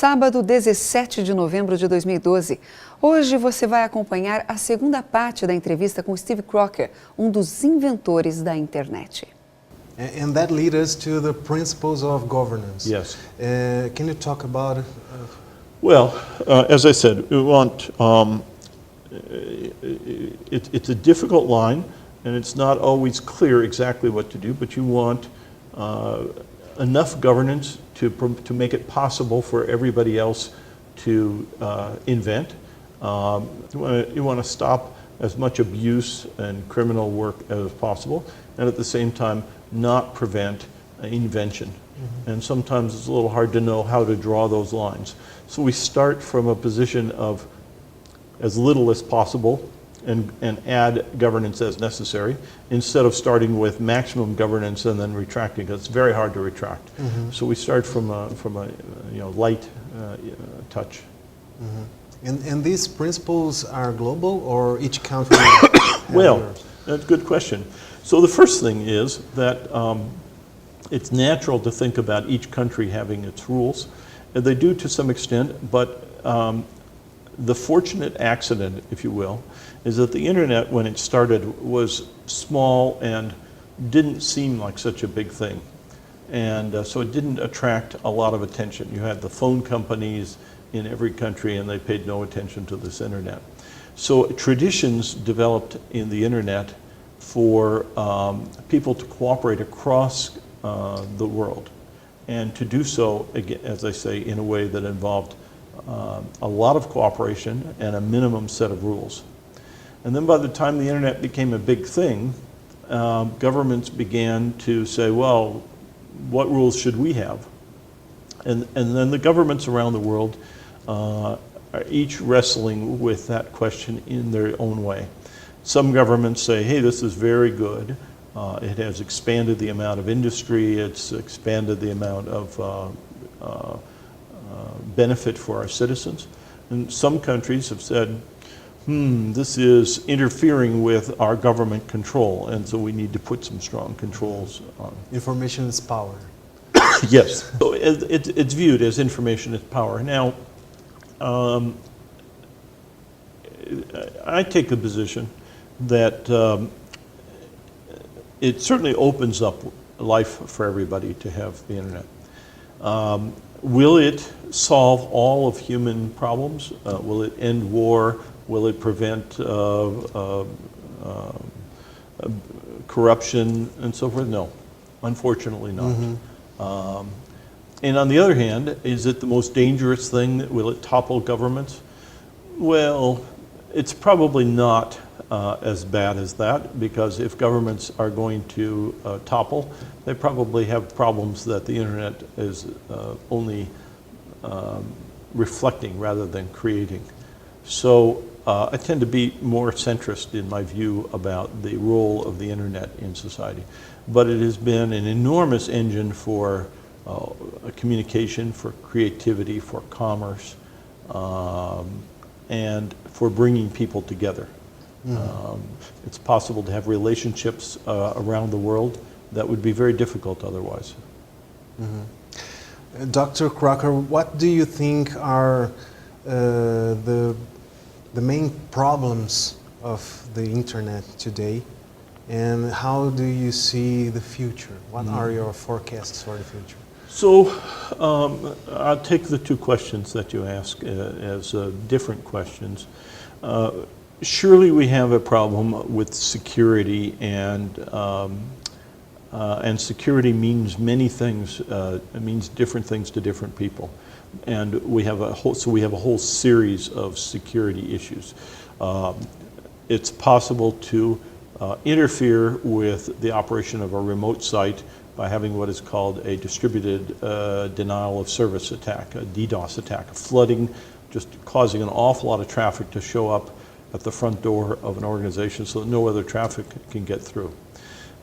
sábado 17 de novembro de 2012. Hoje você vai acompanhar a segunda parte da entrevista com Steve CROCKER, dos inventores da internet. And that leads us to the principles of governance. Yes. Can you talk about? Well, as I said, we want. It's a difficult line, and it's not always clear exactly what to do. But you want enough governance to make it possible for everybody else to invent. You want to stop as much abuse and criminal work as possible, and at the same time not prevent invention. Mm-hmm. And sometimes it's a little hard to know how to draw those lines. So we start from a position of as little as possible and add governance as necessary, instead of starting with maximum governance and then retracting, because it's very hard to retract. Mm-hmm. So we start from a light touch. Mm-hmm. And these principles are global, or each country? Well, that's a good question. So the first thing is that it's natural to think about each country having its rules, and they do to some extent, but the fortunate accident, if you will, is that the internet, when it started, was small and didn't seem like such a big thing. And so it didn't attract a lot of attention. You had the phone companies in every country, and they paid no attention to this internet. So traditions developed in the internet for people to cooperate across the world, and to do so, again, as I say, in a way that involved a lot of cooperation and a minimum set of rules. And then by the time the internet became a big thing, governments began to say, well, what rules should we have? And then the governments around the world are each wrestling with that question in their own way. Some governments say, hey, this is very good. It has expanded the amount of industry. It's expanded the amount of benefit for our citizens. And some countries have said, this is interfering with our government control, and so we need to put some strong controls on. Information is power. Yes. So it's viewed as information is power. Now, I take the position that it certainly opens up life for everybody to have the internet. Will it solve all of human problems? Will it end war? Will it prevent corruption and so forth? No, unfortunately not. Mm-hmm. And on the other hand, is it the most dangerous thing? Will it topple governments? Well, it's probably not as bad as that, because if governments are going to topple, they probably have problems that the internet is only reflecting rather than creating. So I tend to be more centrist in my view about the role of the internet in society. But it has been an enormous engine for communication, for creativity, for commerce, and for bringing people together. Mm-hmm. It's possible to have relationships around the world that would be very difficult otherwise. Mm-hmm. Dr. CROCKER, what do you think are the main problems of the internet today, and how do you see the future? What are your forecasts for the future? So I'll take the two questions that you ask as different questions. Surely we have a problem with security, and security means many things. It means different things to different people, and we have a whole series of security issues. It's possible to interfere with the operation of a remote site by having what is called a distributed denial of service attack, a DDoS attack, flooding, just causing an awful lot of traffic to show up at the front door of an organization so that no other traffic can get through.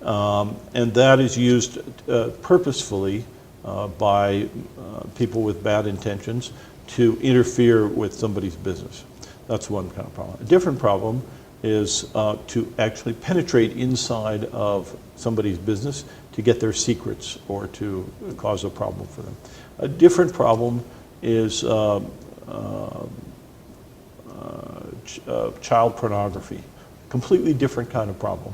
And that is used purposefully by people with bad intentions to interfere with somebody's business. That's one kind of problem. A different problem is to actually penetrate inside of somebody's business to get their secrets or to cause a problem for them. A different problem is child pornography. Completely different kind of problem.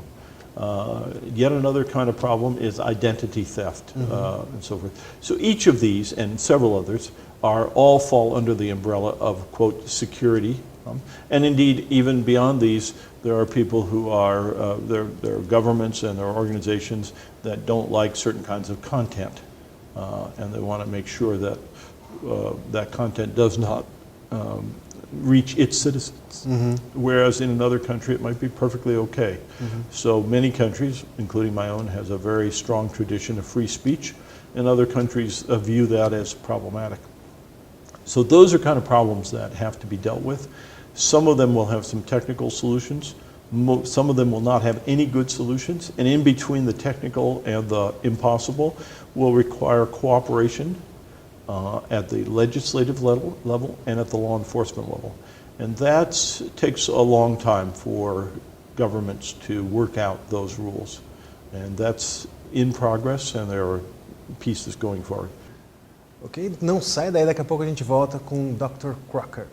Yet another kind of problem is identity theft and so forth. So each of these and several others all fall under the umbrella of, quote, security. And indeed, even beyond these, there are people who are, there are governments and there are organizations that don't like certain kinds of content. And they want to make sure that that content does not reach its citizens, whereas in another country it might be perfectly okay. So many countries, including my own, has a very strong tradition of free speech, and other countries view that as problematic. So those are kind of problems that have to be dealt with. Some of them will have some technical solutions. Some of them will not have any good solutions, and in between the technical and the impossible will require cooperation at the legislative level and at the law enforcement level. And that takes a long time for governments to work out those rules. And that's in progress, and there are pieces going forward. Ok, não sai daí, daqui a pouco a gente volta com o Dr. Crocker.